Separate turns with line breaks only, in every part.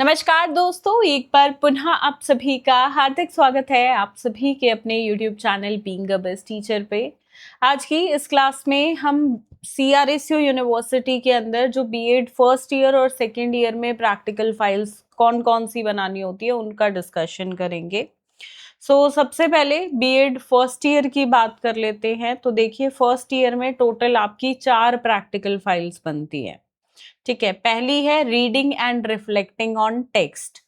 नमस्कार दोस्तों, एक बार पुनः आप सभी का हार्दिक स्वागत है आप सभी के अपने YouTube channel being a best teacher पे। आज की इस क्लास में हम CRSU यूनिवर्सिटी के अंदर जो बीएड फर्स्ट ईयर और सेकेंड ईयर में प्रैक्टिकल फाइल्स कौन कौन सी बनानी होती है उनका डिस्कशन करेंगे। सबसे पहले बीएड फर्स्ट ईयर की बात कर लेते हैं। तो देखिए, फर्स्ट ईयर में टोटल आपकी 4 प्रैक्टिकल फाइल्स बनती है। ठीक है, पहली है reading and reflecting on text,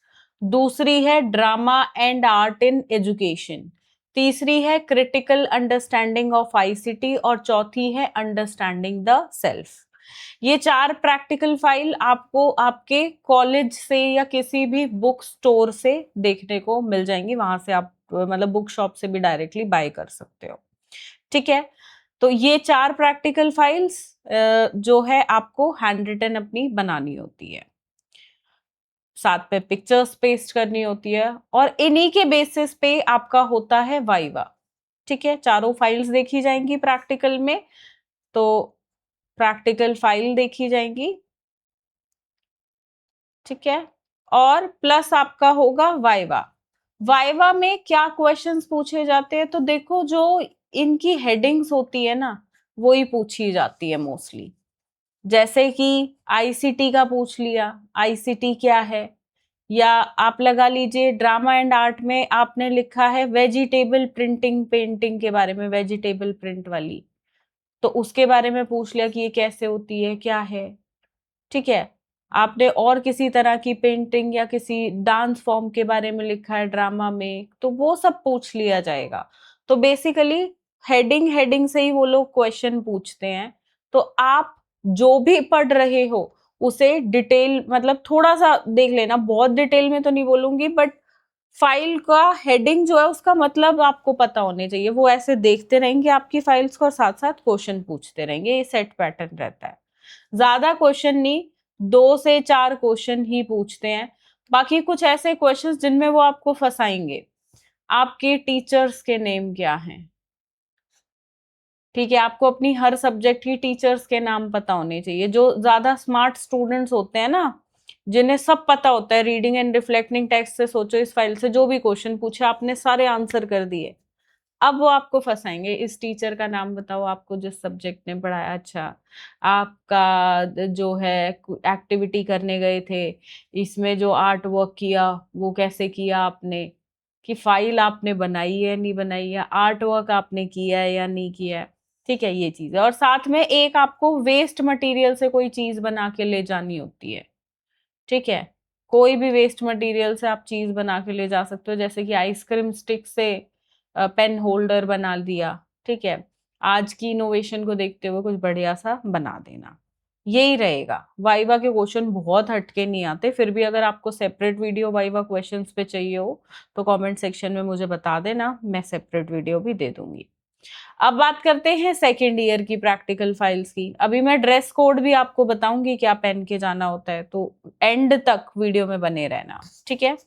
दूसरी है drama and art in education, तीसरी है क्रिटिकल अंडरस्टैंडिंग ऑफ आईसीटी और चौथी है अंडरस्टैंडिंग द सेल्फ। ये 4 प्रैक्टिकल फाइल आपको आपके कॉलेज से या किसी भी बुक स्टोर से देखने को मिल जाएंगी। वहां से आप मतलब बुक शॉप से भी डायरेक्टली बाय कर सकते हो। ठीक है, तो ये 4 प्रैक्टिकल फाइल्स जो है आपको हैंड रिटन अपनी बनानी होती है, साथ पे पिक्चर्स पेस्ट करनी होती है और इन्हीं के बेसिस पे आपका होता है वाइवा। ठीक है, चारों फाइल्स देखी जाएंगी प्रैक्टिकल में। तो प्रैक्टिकल फाइल देखी जाएंगी, ठीक है, और प्लस आपका होगा वाइवा। वाइवा में क्या क्वेश्चंस पूछे जाते हैं? तो देखो, जो इनकी हेडिंग्स होती है ना, वो ही पूछी जाती है मोस्टली। जैसे कि आईसीटी का पूछ लिया, आईसीटी क्या है, या आप लगा लीजिए ड्रामा एंड आर्ट में आपने लिखा है वेजिटेबल प्रिंटिंग पेंटिंग के बारे में, वेजिटेबल प्रिंट वाली, तो उसके बारे में पूछ लिया कि ये कैसे होती है, क्या है। ठीक है, आपने और किसी तरह की पेंटिंग या किसी डांस फॉर्म के बारे में लिखा है ड्रामा में, तो वो सब पूछ लिया जाएगा। तो बेसिकली हेडिंग हेडिंग से ही वो लोग क्वेश्चन पूछते हैं। तो आप जो भी पढ़ रहे हो उसे डिटेल मतलब थोड़ा सा देख लेना, बहुत डिटेल में तो नहीं बोलूंगी, बट फाइल का हेडिंग जो है उसका मतलब आपको पता होने चाहिए। वो ऐसे देखते रहेंगे आपकी फाइल्स को और साथ साथ क्वेश्चन पूछते रहेंगे। ये सेट पैटर्न रहता है, ज्यादा क्वेश्चन नहीं, 2 से 4 क्वेश्चन ही पूछते हैं। बाकी कुछ ऐसे क्वेश्चंस जिनमें वो आपको फंसाएंगे। आपके टीचर्स के नेम क्या हैं? ठीक है, आपको अपनी हर सब्जेक्ट की टीचर्स के नाम पता होने चाहिए। जो ज्यादा स्मार्ट स्टूडेंट्स होते हैं ना, जिन्हें सब पता होता है, रीडिंग एंड रिफ्लेक्टिंग टेक्स्ट से सोचो, इस फाइल से जो भी क्वेश्चन पूछे आपने सारे आंसर कर दिए। अब वो आपको फंसाएंगे, इस टीचर का नाम बताओ आपको जिस सब्जेक्ट ने पढ़ाया। अच्छा, आपका जो है एक्टिविटी करने गए थे, इसमें जो आर्ट वर्क किया वो कैसे किया आपने, कि फाइल आपने बनाई है नहीं बनाई है, आर्ट वर्क आपने किया है या नहीं किया है। ठीक है, ये चीज है। और साथ में एक आपको वेस्ट मटेरियल से कोई चीज बना के ले जानी होती है। ठीक है, कोई भी वेस्ट मटेरियल से आप चीज बना के ले जा सकते हो, जैसे कि आइसक्रीम स्टिक से पेन होल्डर बना दिया। ठीक है, आज की इनोवेशन को देखते हुए कुछ बढ़िया सा बना देना, यही रहेगा। वाइवा के क्वेश्चन बहुत हटके नहीं आते। फिर भी अगर आपको सेपरेट वीडियो वाइवा क्वेश्चंस पे चाहिए हो तो कमेंट सेक्शन में मुझे बता देना, मैं सेपरेट वीडियो भी दे दूंगी। अब बात करते हैं सेकेंड ईयर की प्रैक्टिकल फाइल्स की। अभी मैं ड्रेस कोड भी आपको बताऊंगी क्या पहन के जाना होता है, तो एंड तक वीडियो में बने रहना। ठीक है,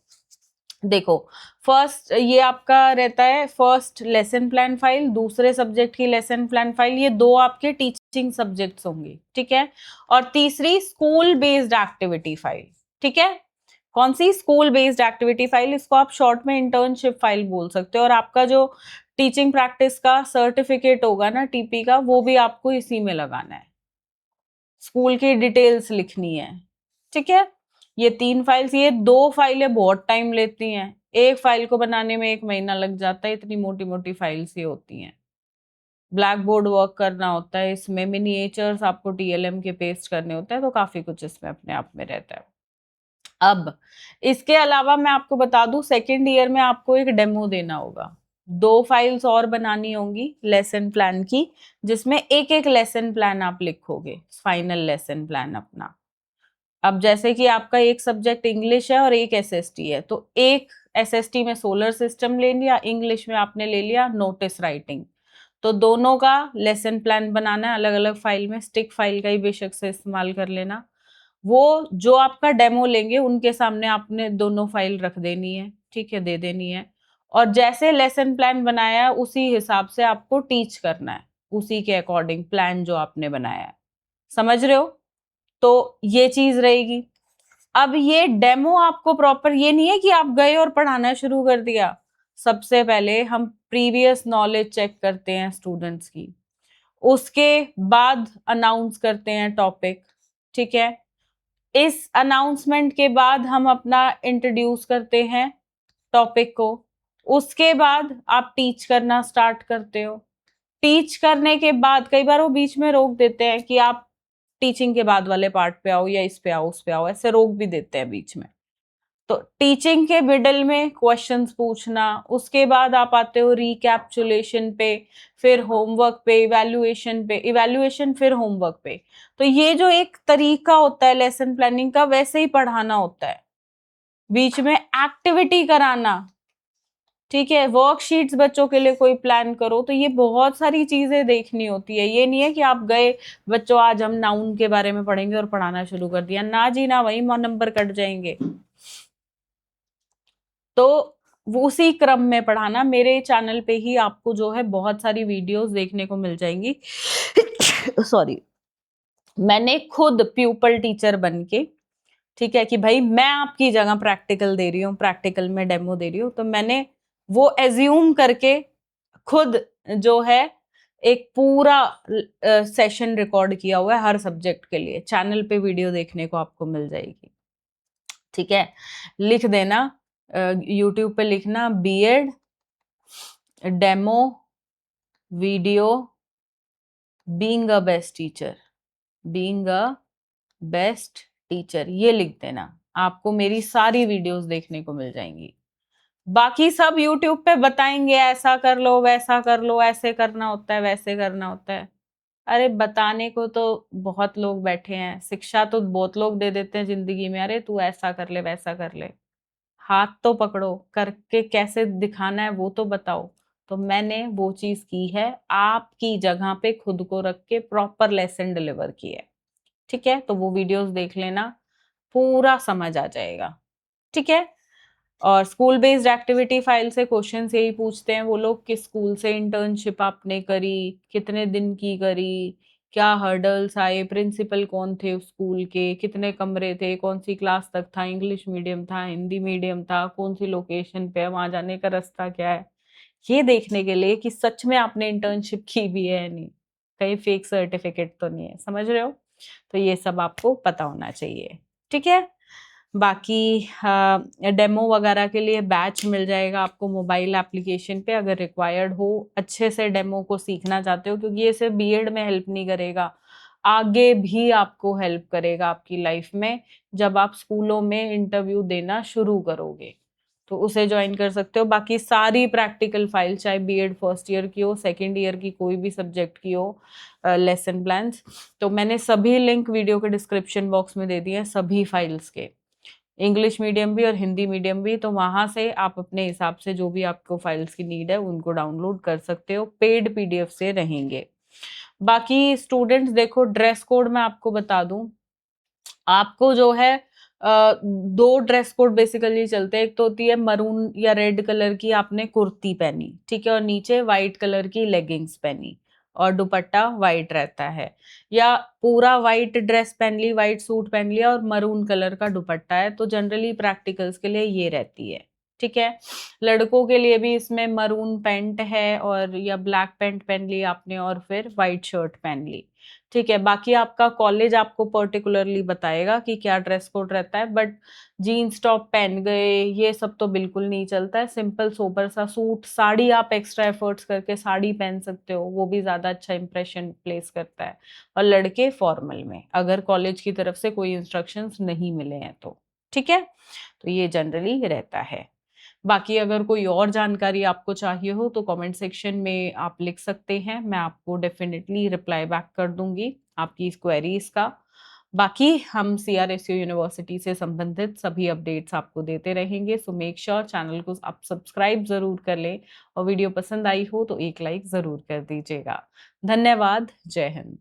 देखो, फर्स्ट ये आपका रहता है फर्स्ट लेसन प्लान फाइल, दूसरे सब्जेक्ट की लेसन प्लान फाइल, ये 2 आपके टीचिंग सब्जेक्ट्स होंगे। ठीक है, और तीसरी स्कूल बेस्ड एक्टिविटी फाइल। ठीक है, कौन सी? School based activity file. इसको आप शॉर्ट में इंटर्नशिप फाइल बोल सकते हो। और आपका जो टीचिंग प्रैक्टिस का सर्टिफिकेट होगा ना, टीपी का, वो भी आपको इसी में लगाना है। स्कूल की डिटेल्स लिखनी है। ठीक है, ये 3 फाइल्स, ये 2 फाइलें बहुत टाइम लेती हैं। एक फाइल को बनाने में 1 महीना लग जाता है, इतनी मोटी मोटी फाइल्स ये होती हैं। ब्लैक बोर्ड वर्क करना होता है इसमें, मिनिएचर्स आपको टीएलएम के पेस्ट करने होते हैं, तो काफी कुछ इसमें अपने आप में रहता है। अब इसके अलावा मैं आपको बता दूं, सेकेंड ईयर में आपको एक डेमो देना होगा। 2 फाइल्स और बनानी होंगी लेसन प्लान की, जिसमें एक एक लेसन प्लान आप लिखोगे, फाइनल लेसन प्लान अपना। अब जैसे कि आपका एक सब्जेक्ट इंग्लिश है और एक एसएसटी है, तो एक एसएसटी में सोलर सिस्टम ले लिया, इंग्लिश में आपने ले लिया नोटिस राइटिंग। तो दोनों का लेसन प्लान बनाना है अलग अलग फाइल में। स्टिक फाइल का ही बेशक से इस्तेमाल कर लेना। वो जो आपका डेमो लेंगे उनके सामने आपने दोनों फाइल रख देनी है। ठीक है, दे देनी है। और जैसे लेसन प्लान बनाया है उसी हिसाब से आपको टीच करना है, उसी के अकॉर्डिंग प्लान जो आपने बनाया है। समझ रहे हो? तो ये चीज रहेगी। अब ये डेमो आपको प्रॉपर, ये नहीं है कि आप गए और पढ़ाना शुरू कर दिया। सबसे पहले हम प्रीवियस नॉलेज चेक करते हैं स्टूडेंट्स की, उसके बाद अनाउंस करते हैं टॉपिक, ठीक है। इस अनाउंसमेंट के बाद हम अपना इंट्रोड्यूस करते हैं टॉपिक को, उसके बाद आप टीच करना स्टार्ट करते हो। टीच करने के बाद कई बार वो बीच में रोक देते हैं कि आप टीचिंग के बाद वाले पार्ट पे आओ या इस पे आओ उस पे आओ, ऐसे रोक भी देते हैं बीच में। तो टीचिंग के मिडल में क्वेश्चंस पूछना, उसके बाद आप आते हो रिकैप्चुलेशन पे, फिर होमवर्क पे, इवैल्यूएशन फिर होमवर्क पे। तो ये जो एक तरीका होता है लेसन प्लानिंग का, वैसे ही पढ़ाना होता है। बीच में एक्टिविटी कराना, ठीक है, वर्कशीट्स बच्चों के लिए कोई प्लान करो। तो ये बहुत सारी चीजें देखनी होती है। ये नहीं है कि आप गए बच्चों आज हम नाउन के बारे में पढ़ेंगे और पढ़ाना शुरू कर दिया, ना जी ना, वही नंबर कट जाएंगे। तो वो उसी क्रम में पढ़ाना। मेरे चैनल पे ही आपको जो है बहुत सारी वीडियोस देखने को मिल जाएंगी। सॉरी, मैंने खुद प्यूपल टीचर बन के, ठीक है, कि भाई मैं आपकी जगह प्रैक्टिकल दे रही हूँ, प्रैक्टिकल में डेमो दे रही हूँ, तो मैंने वो एज्यूम करके खुद जो है एक पूरा सेशन रिकॉर्ड किया हुआ है हर सब्जेक्ट के लिए। चैनल पे वीडियो देखने को आपको मिल जाएगी, ठीक है। लिख देना, यूट्यूब पे लिखना BEd demo video being a best teacher, being a best teacher, ये लिख देना। आपको मेरी सारी वीडियोस देखने को मिल जाएंगी। बाकी सब यूट्यूब पे बताएंगे, ऐसा कर लो वैसा कर लो, ऐसे करना होता है वैसे करना होता है। अरे बताने को तो बहुत लोग बैठे हैं, शिक्षा तो बहुत लोग दे देते हैं जिंदगी में, अरे तू ऐसा कर ले वैसा कर ले। हाथ तो पकड़ो, करके कैसे दिखाना है वो तो बताओ। तो मैंने वो चीज की है, आपकी जगह पे खुद को रख के प्रॉपर लेसन डिलीवर की है, ठीक है। तो वो वीडियोस देख लेना, पूरा समझ आ जाएगा, ठीक है। और स्कूल बेस्ड एक्टिविटी फाइल से क्वेश्चंस यही पूछते हैं वो लोग, किस स्कूल से इंटर्नशिप आपने करी, कितने दिन की करी, क्या हर्डल्स आए, प्रिंसिपल कौन थे उस स्कूल के, कितने कमरे थे, कौन सी क्लास तक था, इंग्लिश मीडियम था, हिंदी मीडियम था, कौन सी लोकेशन पे है, वहां जाने का रास्ता क्या है। ये देखने के लिए कि सच में आपने इंटर्नशिप की भी है नहीं, कहीं फेक सर्टिफिकेट तो नहीं है, समझ रहे हो। तो ये सब आपको पता होना चाहिए, ठीक है। बाकी डेमो वगैरह के लिए बैच मिल जाएगा आपको मोबाइल एप्लीकेशन पे, अगर रिक्वायर्ड हो, अच्छे से डेमो को सीखना चाहते हो, क्योंकि ये सिर्फ बीएड में हेल्प नहीं करेगा, आगे भी आपको हेल्प करेगा आपकी लाइफ में। जब आप स्कूलों में इंटरव्यू देना शुरू करोगे तो उसे ज्वाइन कर सकते हो। बाकी सारी प्रैक्टिकल फाइल, चाहे बीएड फर्स्ट ईयर की हो, सेकेंड ईयर की, कोई भी सब्जेक्ट की हो, लेसन प्लान्स, तो मैंने सभी लिंक वीडियो के डिस्क्रिप्शन बॉक्स में दे दिए हैं, सभी फाइल्स के, इंग्लिश मीडियम भी और हिंदी मीडियम भी। तो वहां से आप अपने हिसाब से जो भी आपको फाइल्स की नीड है उनको डाउनलोड कर सकते हो, पेड पीडीएफ से रहेंगे। बाकी स्टूडेंट्स देखो, ड्रेस कोड मैं आपको बता दूं, आपको जो है दो ड्रेस कोड बेसिकली चलते हैं। एक तो होती है मरून या रेड कलर की आपने कुर्ती पहनी, ठीक है, और नीचे व्हाइट कलर की लेगिंग्स पहनी और दुपट्टा व्हाइट रहता है, या पूरा व्हाइट ड्रेस पहन ली, व्हाइट सूट पहन लिया और मरून कलर का दुपट्टा है। तो जनरली प्रैक्टिकल्स के लिए ये रहती है, ठीक है। लड़कों के लिए भी इसमें मरून पैंट है और या ब्लैक पैंट पहन ली आपने और फिर व्हाइट शर्ट पहन ली, ठीक है। बाकी आपका कॉलेज आपको पर्टिकुलरली बताएगा कि क्या ड्रेस कोड रहता है, बट जीन्स टॉप पहन गए ये सब तो बिल्कुल नहीं चलता है। सिंपल सोबर सा सूट, साड़ी आप एक्स्ट्रा एफर्ट्स करके साड़ी पहन सकते हो, वो भी ज्यादा अच्छा इंप्रेशन प्लेस करता है। और लड़के फॉर्मल में, अगर कॉलेज की तरफ से कोई इंस्ट्रक्शंस नहीं मिले हैं तो, ठीक है। तो ये जनरली रहता है। बाकी अगर कोई और जानकारी आपको चाहिए हो तो कमेंट सेक्शन में आप लिख सकते हैं, मैं आपको डेफिनेटली रिप्लाई बैक कर दूंगी आपकी इस क्वेरीज का। बाकी हम सीआरएसयू यूनिवर्सिटी से संबंधित सभी अपडेट्स आपको देते रहेंगे, सो मेक श्योर चैनल को आप सब्सक्राइब जरूर कर लें, और वीडियो पसंद आई हो तो एक लाइक जरूर कर दीजिएगा। धन्यवाद, जय हिंद।